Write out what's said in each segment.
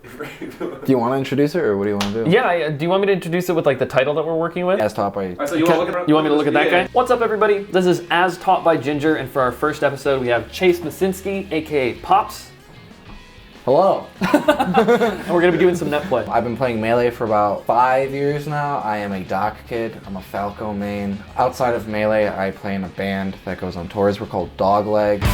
Do you want to introduce it, or what do you want to do? Yeah, do you want me to introduce it with like the title that we're working with? As taught by... So you want me to look at that guy? What's up, everybody? This is As Taught by Ginger, and for our first episode, we have Chase Masinski, aka Pops. Hello. And we're gonna be doing some net play. I've been playing Melee for about 5 years now. I am a Doc kid. I'm a Falco main. Outside of Melee, I play in a band that goes on tours. We're called Dogleg.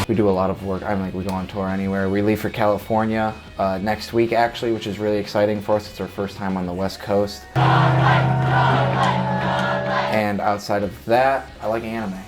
We do a lot of work. We go on tour anywhere. We leave for California next week, actually, which is really exciting for us. It's our first time on the West Coast. And outside of that, I like anime.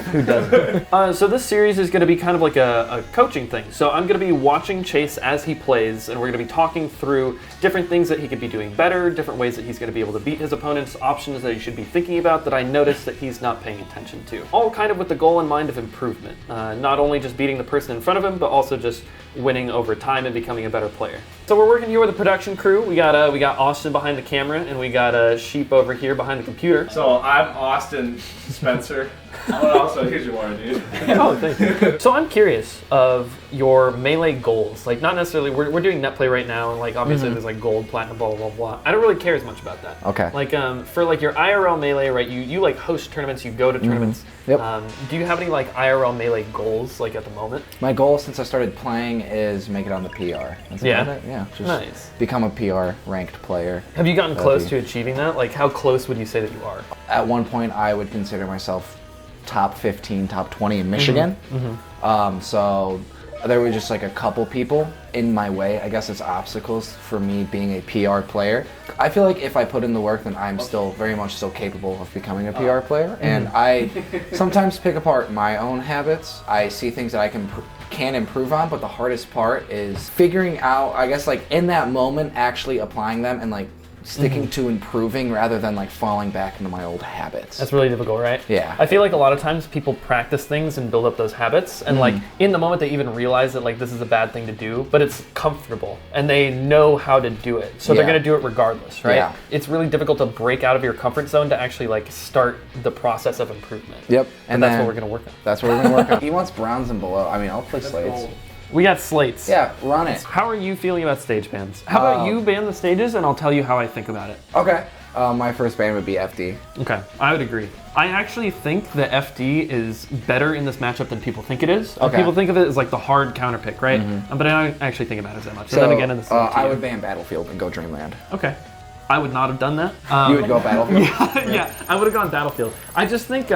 Who doesn't? So this series is going to be kind of like a coaching thing. So I'm going to be watching Chase as he plays, and we're going to be talking through different things that he could be doing better, different ways that he's going to be able to beat his opponents, options that he should be thinking about that I noticed that he's not paying attention to. All kind of with the goal in mind of improvement. Not only just beating the person in front of him, but also just winning over time and becoming a better player. So we're working here with a production crew. We got Austin behind the camera, and we got Sheep over here behind the computer. So I'm Austin Spencer. I'm also a huge warrior, dude. Oh, thank you. So I'm curious of your Melee goals. Like, not necessarily, we're doing net play right now, and like obviously there's like gold, platinum, blah, blah, blah. I don't really care as much about that. Okay. Like for like your IRL Melee, right, you like host tournaments, you go to tournaments. Yep. Do you have any like IRL Melee goals like at the moment? My goal since I started playing is make it on the PR. That's about it. Yeah. Just nice. Become a PR ranked player. Have you gotten close to achieving that? Like, how close would you say that you are? At one point, I would consider myself top 15, top 20 in Michigan. So there were just like a couple people in my way. I guess it's obstacles for me being a PR player. I feel like if I put in the work, then I'm still very much still capable of becoming a PR player. And I sometimes pick apart my own habits. I see things that I can improve on, but the hardest part is figuring out, I guess, like in that moment, actually applying them and like sticking to improving rather than like falling back into my old habits. That's really difficult, right? Yeah. I feel like a lot of times people practice things and build up those habits, and like in the moment they even realize that like this is a bad thing to do, but it's comfortable and they know how to do it, so they're gonna do it regardless, right? Yeah. It's really difficult to break out of your comfort zone to actually like start the process of improvement. Yep. And that's what we're gonna work on. That's what we're gonna work on. He wants browns and below. I mean, I'll play slates. Cool. We got slates. Yeah, run it. How are you feeling about stage bans? How about you ban the stages and I'll tell you how I think about it. Okay. My first ban would be FD. Okay, I would agree. I actually think that FD is better in this matchup than people think it is. Okay. People think of it as like the hard counter pick, right? But I don't actually think about it as that much. So then again, I would ban Battlefield and go Dreamland. Okay. I would not have done that. You would go Battlefield? Yeah, I would have gone Battlefield. I just think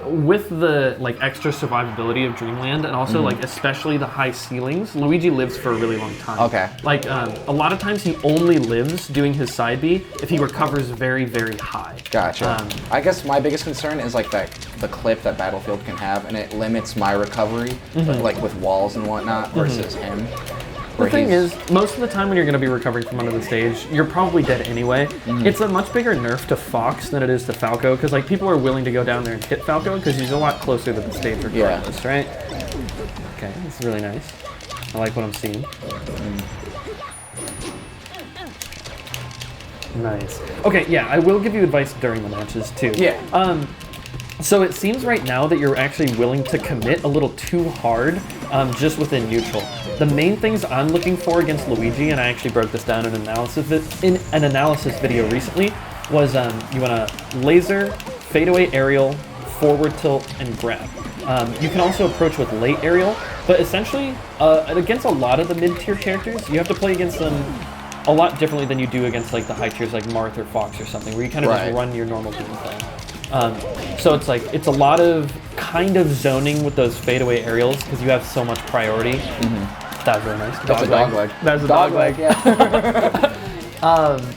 with the like extra survivability of Dreamland and also like especially the high ceilings, Luigi lives for a really long time. Okay. Like a lot of times he only lives doing his side B if he recovers very, very high. Gotcha. I guess my biggest concern is like the clip that Battlefield can have, and it limits my recovery, like with walls and whatnot, versus him. The thing is, most of the time when you're going to be recovering from under the stage, you're probably dead anyway. It's a much bigger nerf to Fox than it is to Falco, because like people are willing to go down there and hit Falco because he's a lot closer to the stage regardless, right? Okay, this is really nice. I like what I'm seeing. Nice. Okay, yeah, I will give you advice during the matches too. Yeah. So it seems right now that you're actually willing to commit a little too hard just within neutral. The main things I'm looking for against Luigi, and I actually broke this down in an analysis video recently, was you want to laser, fadeaway aerial, forward tilt, and grab. You can also approach with late aerial, but essentially against a lot of the mid-tier characters, you have to play against them a lot differently than you do against like the high tiers like Marth or Fox or something, where you kind of just run your normal game plan. So it's like, it's a lot of kind of zoning with those fadeaway aerials because you have so much priority. That was really nice. That's a Dogleg. That's a Dogleg, yeah.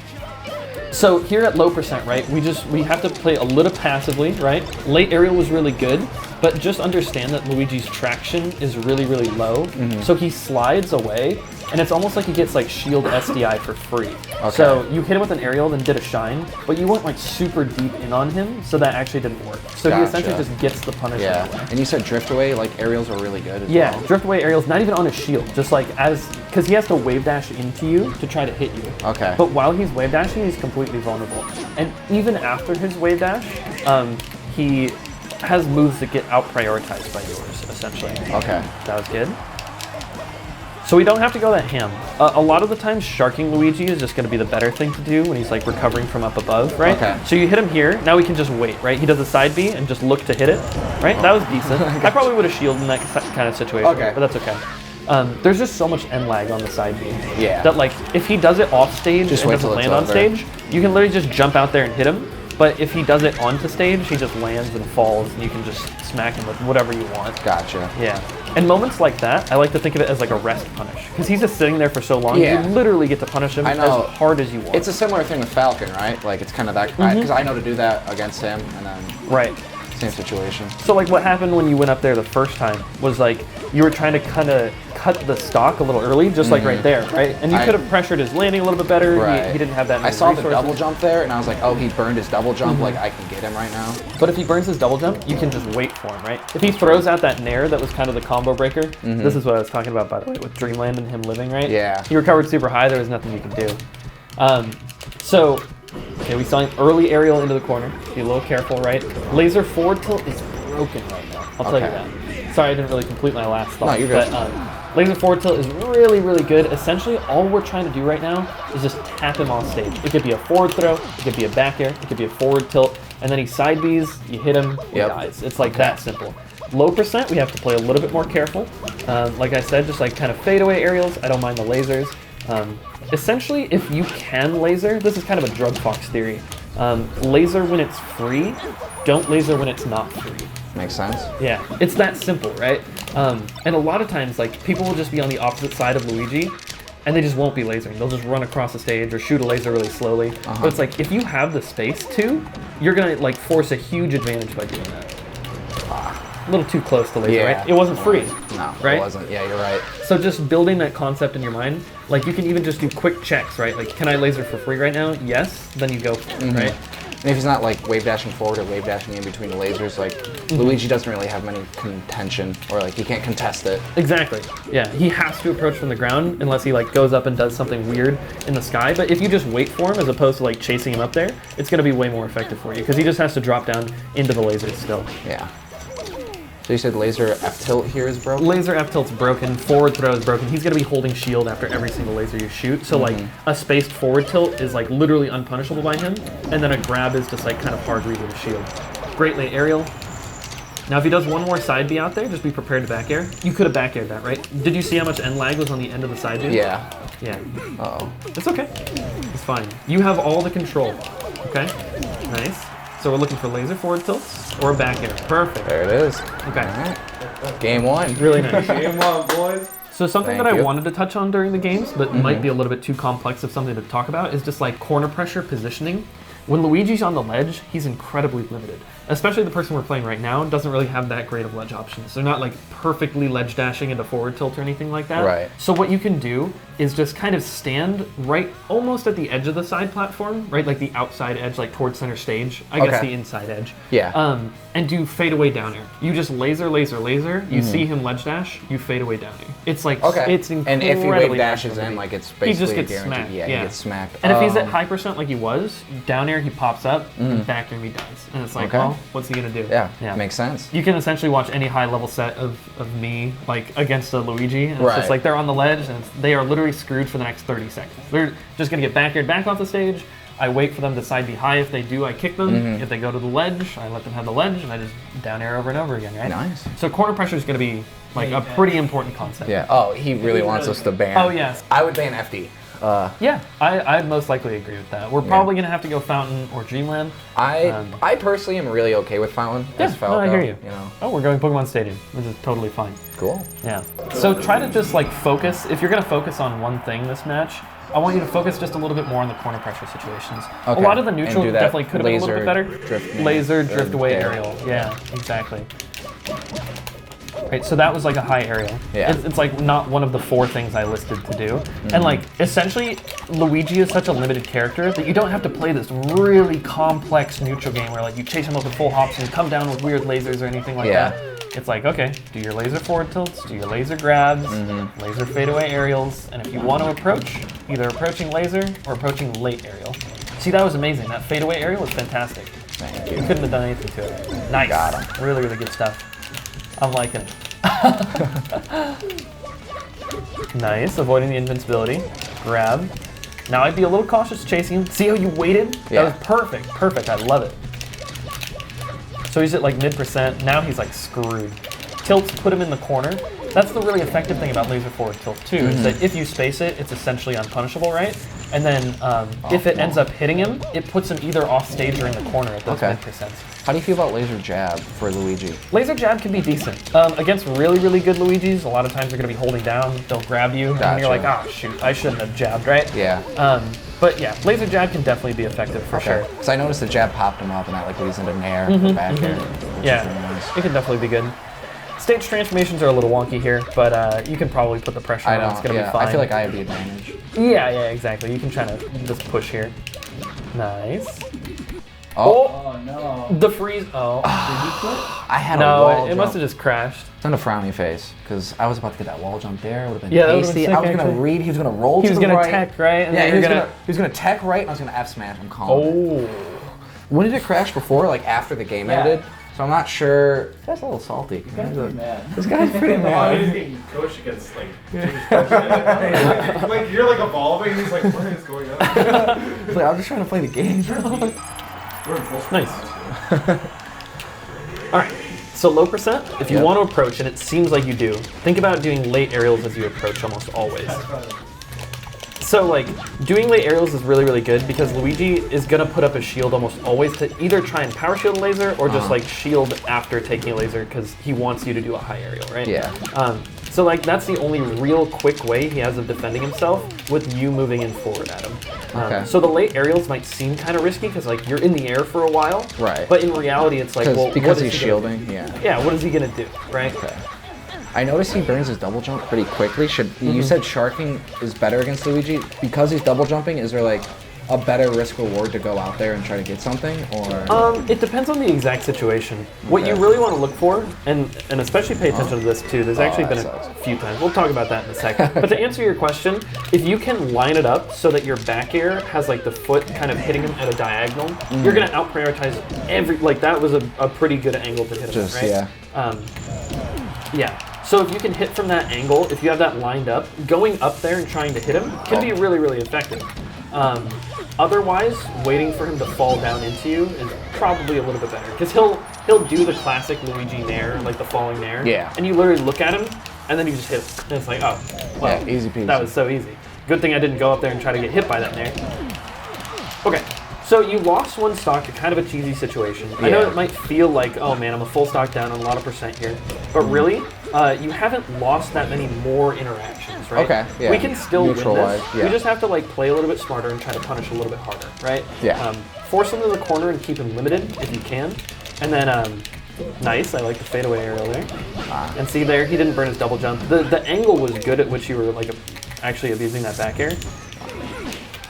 So here at low percent, right, we have to play a little passively, right? Late aerial was really good, but just understand that Luigi's traction is really, really low. So he slides away, and it's almost like he gets like shield SDI for free. Okay. So you hit him with an aerial, then did a shine, but you weren't like super deep in on him, so that actually didn't work. So he essentially just gets the punishment away. And you said drift away, like aerials are really good as well. Yeah, drift away aerials, not even on his shield, just like because he has to wave dash into you to try to hit you. Okay. But while he's wave dashing, he's completely vulnerable. And even after his wave dash, he has moves that get out-prioritized by yours, essentially. Okay. That was good. So we don't have to go that ham. A lot of the times, sharking Luigi is just going to be the better thing to do when he's like recovering from up above, right? Okay. So you hit him here, now we can just wait, right? He does a side B and just look to hit it, right? That was decent. I probably would have shielded in that kind of situation, Okay. but that's okay. There's just so much end lag on the side B. Yeah. That like, if he does it off stage Just and wait doesn't till it's land on over. stage, you can literally just jump out there and hit him. But if he does it onto stage, he just lands and falls, and you can just smack him with whatever you want. Gotcha. Yeah. And moments like that, I like to think of it as like a rest punish. Because he's just sitting there for so long, Yeah. you literally get to punish him I know. as hard as you want. It's a similar thing with Falcon, right? Like, it's kind of that, because I know to do that against him, and then right. same situation. So like what happened when you went up there the first time was like, you were trying to kind of cut the stock a little early, just like right there, right? And you could have pressured his landing a little bit better. Right. He didn't have that many I saw resources. the double jump there, and I was like, oh, he burned his double jump. Like, I can get him right now. But if he burns his double jump, you can just wait for him, right? If he throws out that nair that was kind of the combo breaker, this is what I was talking about, by the way, with Dreamland and him living, right? Yeah. He recovered super high, there was nothing you can do. Okay, we saw an early aerial into the corner. Be a little careful, right? Laser forward tilt is broken right now. I'll tell you that. Sorry, I didn't really complete my last thought. No, you're good. But, laser forward tilt is really, really good. Essentially, all we're trying to do right now is just tap him off stage. It could be a forward throw, it could be a back air, it could be a forward tilt, and then he side Bs, you hit him, he dies. It's like that simple. Low percent, we have to play a little bit more careful. Like I said, just like kind of fadeaway aerials. I don't mind the lasers. Essentially, if you can laser, this is kind of a drug fox theory. Laser when it's free, don't laser when it's not free. Makes sense. Yeah, it's that simple, right? And a lot of times, like, people will just be on the opposite side of Luigi, and they just won't be lasering. They'll just run across the stage or shoot a laser really slowly. But it's like, if you have the space to, you're gonna like force a huge advantage by doing that. A little too close to laser, right? It wasn't free. No, right? It wasn't. Yeah, you're right. So just building that concept in your mind, like you can even just do quick checks, right? Like, can I laser for free right now? Yes, then you go for it, right? And if he's not like wave dashing forward or wave dashing in between the lasers, like Luigi doesn't really have many contention, or like he can't contest it. Exactly. Yeah, he has to approach from the ground unless he like goes up and does something weird in the sky. But if you just wait for him as opposed to like chasing him up there, it's gonna be way more effective for you because he just has to drop down into the lasers still. Yeah. So you said laser F tilt here is broken? Laser F tilt's broken, forward throw is broken. He's gonna be holding shield after every single laser you shoot. So like a spaced forward tilt is like literally unpunishable by him, and then a grab is just like kind of hard reading the shield. Great late aerial. Now if he does one more side B out there, just be prepared to back air. You could have back aired that, right? Did you see how much end lag was on the end of the side B? Yeah. Yeah. Uh-oh. It's okay. It's fine. You have all the control. Okay? Nice. So we're looking for laser forward tilts or back air. Perfect. There it is. Okay. All right. Game one. Really nice. Game on, boys. So something Thank that I you. wanted to touch on during the games, but might be a little bit too complex of something to talk about, is just like corner pressure positioning. When Luigi's on the ledge, he's incredibly limited. Especially the person we're playing right now doesn't really have that great of ledge options. They're not like perfectly ledge dashing into forward tilt or anything like that. Right. So what you can do is just kind of stand right almost at the edge of the side platform, right? Like the outside edge, like towards center stage. I guess Okay. the inside edge. Yeah. And do fade away down air. You just laser, laser, laser. You see him ledge dash, you fade away down air. It's like, Okay. it's incredibly And if he wave dashes flexible. in, like it's He basically just gets guaranteed. smacked. Yeah, he gets smacked. And if he's at high percent like he was, down air he pops up, and back air he dies. And it's like, Okay. well, what's he gonna do? Yeah, makes sense. You can essentially watch any high level set of me like against a Luigi, and it's Right. just like they're on the ledge, and they are literally screwed for the next 30 seconds. They're just gonna get back aired back off the stage. I wait for them to side B high. If they do, I kick them. If they go to the ledge, I let them have the ledge, and I just down air over and over again, right? Nice. So corner pressure is gonna be like a pretty important concept. Yeah. Oh, he really wants us to ban. Oh, yes. I would ban FD. Yeah, I'd most likely agree with that. We're probably gonna have to go Fountain or Dreamland. I personally am really okay with Fountain as Yeah, Falco. no, I hear you. You know. Oh, we're going Pokemon Stadium, which is totally fine. Cool. Yeah. So try to just like focus. If you're gonna focus on one thing this match, I want you to focus just a little bit more on the corner pressure situations. Okay. A lot of the And neutral do that definitely could have been a little bit better. drift, Laser, drift away dare. aerial. Yeah, exactly. Right, so that was like a high aerial. Yeah. It's like not one of the 4 things I listed to do. And like, essentially, Luigi is such a limited character that you don't have to play this really complex neutral game where like you chase him up with full hops and come down with weird lasers or anything like that. It's like, okay, do your laser forward tilts, do your laser grabs, laser fadeaway aerials, and if you want to approach, either approaching laser or approaching late aerial. See, that was amazing. That fadeaway aerial was fantastic. Thank You you. couldn't have done anything to it. Nice. Got him. Really, really good stuff. I'm liking it. Nice. Avoiding the invincibility. Grab. Now I'd be a little cautious chasing him. See how you waited? Yeah. That was perfect. Perfect. I love it. So he's at like mid%. Now he's like screwed. Tilts put him in the corner. That's the really effective thing about laser forward tilt too, is that if you space it, it's essentially unpunishable, right? And then if it ends up hitting him, it puts him either off stage or in the corner at those mid%. How do you feel about laser jab for Luigi? Laser jab can be decent. Against really, really good Luigis, a lot of times they're going to be holding down, they'll grab you, and you're like, oh shoot, I shouldn't have jabbed, right? Yeah. But yeah, laser jab can definitely be effective for sure. Because I noticed the jab popped him up and that like leads into nair or back air. Which is really nice. It can definitely be good. Stage transformations are a little wonky here, but you can probably put the pressure on. It's going to be fine. I feel like I have the advantage. Yeah, exactly. You can try to just push here. Nice. Oh no. The freeze. Oh. Did you quit? I had a wall it jump. must have just crashed. It's on a frowny face because I was about to get that wall jump there. It would have been Yeah, that would've tasty. been sick, I was gonna actually. read. He was gonna roll. He was to the going right. to tech, right? And Yeah, then he was gonna tech right, and I was gonna F smash. I'm calm. Oh. When did it crash before? Like after the game ended? So I'm not sure. That's a little salty. This guy's pretty He's mad. getting coached against like like you're like evolving. He's like, what is going on? He's like, I'm just trying to play the game, bro. We're in full speed. Nice. All right. So low percent, if you want to approach, and it seems like you do, think about doing late aerials as you approach almost always. So like, doing late aerials is really, really good because Luigi is gonna put up a shield almost always to either try and power shield a laser or just like shield after taking a laser because he wants you to do a high aerial, right? Yeah. So like, that's the only real quick way he has of defending himself with you moving in forward at him. Okay. So the late aerials might seem kind of risky because like, you're in the air for a while. Right. But in reality, it's like, well, because what he's is he gonna shielding. do? Yeah. Yeah, what is he gonna do, right? Okay. I noticed he burns his double jump pretty quickly. You said sharking is better against Luigi because he's double jumping? Is there like a better risk reward to go out there and try to get something, or? It depends on the exact situation. What you really want to look for, and especially pay attention to this too. There's actually been a few times. We'll talk about that in a second. But to answer your question, if you can line it up so that your back air has like the foot kind of hitting him at a diagonal, you're gonna out prioritize every. Like that was a pretty good angle to hit him, Just, right? yeah. Yeah. So if you can hit from that angle, if you have that lined up, going up there and trying to hit him can be really, really effective. Otherwise, waiting for him to fall down into you is probably a little bit better because he'll do the classic Luigi nair, like the falling nair. Yeah. And you literally look at him, and then you just hit him. And it's like, oh, well, Yeah, easy peasy. that was so easy. Good thing I didn't go up there and try to get hit by that nair. Okay. So you lost one stock to kind of a cheesy situation. I know it might feel like, oh man, I'm a full stock down on a lot of percent here, but really, you haven't lost that many more interactions, right? Okay, yeah. We can still win Neutralize, this. yeah. We just have to like play a little bit smarter and try to punish a little bit harder, right? Yeah. Force him to the corner and keep him limited if you can, and then nice. I like the fadeaway aerial there. And see there, he didn't burn his double jump. The angle was good at which you were like actually abusing that back air.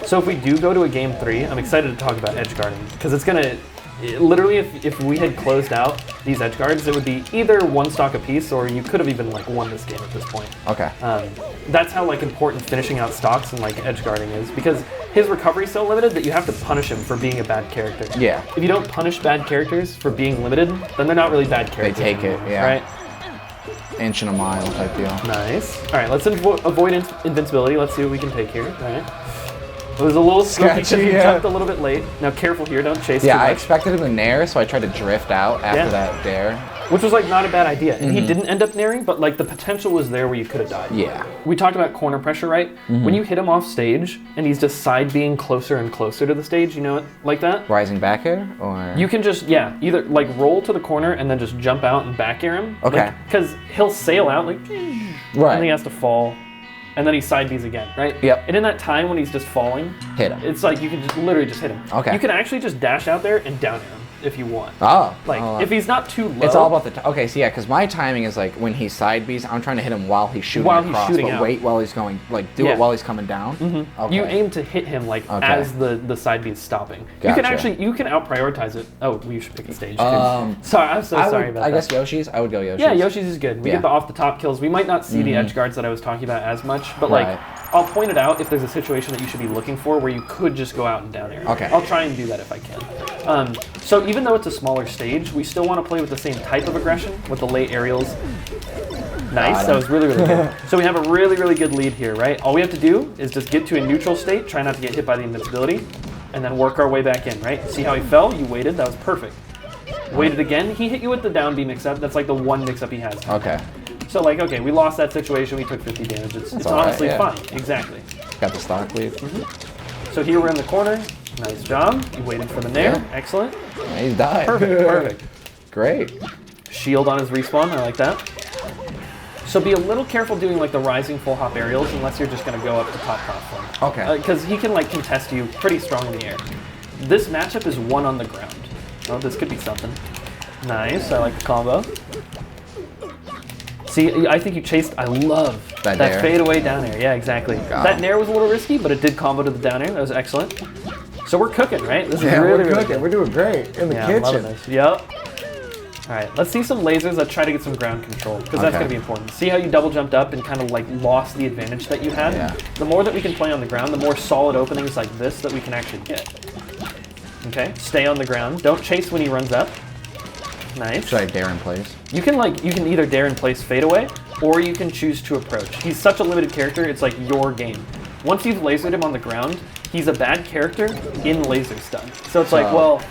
So if we do go to a game 3, I'm excited to talk about edge guarding because it's gonna literally if we had closed out these edge guards, it would be either one stock apiece or you could have even like won this game at this point. Okay. That's how like important finishing out stocks and like edge guarding is because his recovery is so limited that you have to punish him for being a bad character. Yeah. If you don't punish bad characters for being limited, then they're not really bad characters. They take it, anymore, yeah. Right. Inch and a mile type deal. Nice. All right, let's avoid invincibility. Let's see what we can take here. All right. It was a little sketchy because you jumped a little bit late. Now careful here, don't chase too much. Yeah, I expected him to nair, so I tried to drift out after that dare. Which was like not a bad idea. And he didn't end up nairing, but like the potential was there where you could have died. Yeah. We talked about corner pressure, right? When you hit him off stage and he's just side being closer and closer to the stage, you know it like that? Rising back air, or? You can just, either like roll to the corner and then just jump out and back air him. Okay. Because he'll sail out like, Right. and he has to fall. And then he side Bs again, right? Yep. And in that time when he's just falling, Hit him. it's like you can just literally just hit him. Okay. You can actually just dash out there and down him if you want. Oh. Like, if he's not too low. It's all about the okay, so yeah, because my timing is like when he's side Bs, I'm trying to hit him while he's shooting across, but out. wait while he's going, like do it while he's coming down. Okay. You aim to hit him like as the side B is stopping. Gotcha. You can out prioritize it. Oh, we should pick a stage. Sorry, I'm so sorry about that. I guess Yoshi's. I would go Yoshi's. Yeah, Yoshi's is good. We get the off the top kills. We might not see the edge guards that I was talking about as much, but like I'll point it out if there's a situation that you should be looking for where you could just go out and down air. Okay. I'll try and do that if I can. So even though it's a smaller stage, we still want to play with the same type of aggression with the late aerials. Nice, that was really, really good. So we have a really, really good lead here, right? All we have to do is just get to a neutral state, try not to get hit by the invincibility, and then work our way back in, right? See how he fell? You waited, that was perfect. Waited again, he hit you with the down B mix-up. That's like the one mix-up he has. Okay. So like, okay, we lost that situation, we took 50 damage. It's honestly fine, exactly. Got the stock lead. So here we're in the corner. Nice job. You waited for the nair. Excellent. He's died. Perfect, perfect. Great. Shield on his respawn, I like that. So be a little careful doing like the rising full hop aerials unless you're just gonna go up to top platform. Okay. Because he can like contest you pretty strong in the air. This matchup is one on the ground. Oh, this could be something. Nice, I like the combo. See, I think you chased, I love that fade away down air. Yeah, exactly. That nair was a little risky, but it did combo to the down air. That was excellent. So we're cooking, right? This is really, we're cooking. Really we're doing great in the kitchen. Love it. Yep. All right, let's see some lasers. Let's try to get some ground control, because that's going to be important. See how you double jumped up and kind of like lost the advantage that you had? Yeah. The more that we can play on the ground, the more solid openings like this that we can actually get. Okay, stay on the ground. Don't chase when he runs up. Nice. Should I dare in place? You can either dare in place fade away, or you can choose to approach. He's such a limited character, it's like your game. Once you've lasered him on the ground, he's a bad character in laser stun. So it's like, well,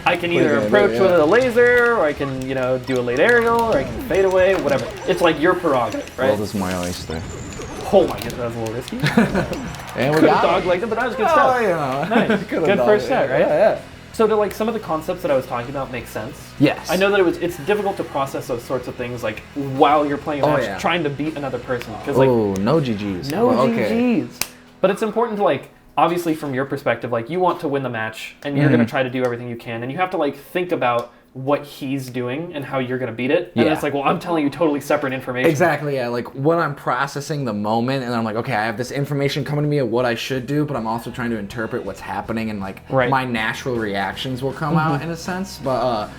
I can either approach with a laser, or I can, do a late aerial, or I can fade away, whatever. It's like your prerogative, right? Well, this is my oyster. Oh my goodness, that was a little risky. And we could have doglegged it, but that was good stuff. Nice. Good first set, right? Yeah. So do like some of the concepts that I was talking about make sense? Yes. I know that it's difficult to process those sorts of things like while you're playing a match, trying to beat another person. Because like, no GGs. No GGs. But it's important to like, obviously from your perspective, like you want to win the match and you're gonna try to do everything you can, and you have to like think about what he's doing and how you're gonna beat it. And it's like, well, I'm telling you totally separate information. Exactly, yeah. Like when I'm processing the moment and I'm like, okay, I have this information coming to me of what I should do, but I'm also trying to interpret what's happening, and like my natural reactions will come out in a sense. But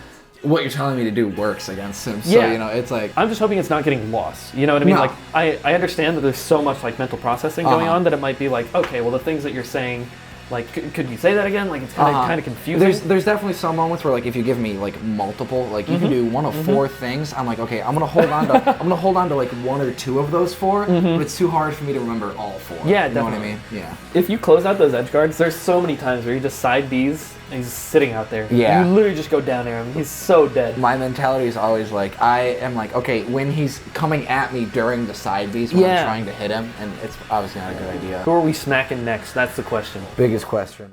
what you're telling me to do works against him. So, it's like... I'm just hoping it's not getting lost. You know what I mean? No. Like, I understand that there's so much like mental processing going on that it might be like, okay, well the things that you're saying, like, could you say that again? Like, it's kind of confusing. There's definitely some moments where, like, if you give me like multiple, like, you can do one of four things. I'm like, okay, I'm gonna hold on to like one or two of those four, but it's too hard for me to remember all four. Yeah, you know what I mean? Yeah. If you close out those edge guards, there's so many times where you just side Bs and he's sitting out there. Yeah. You literally just go down air him. He's so dead. My mentality is always like, I am like, okay, when he's coming at me during the side Bs when I'm trying to hit him, and it's obviously not a good idea. Who are we smacking next? That's the question. Biggest question.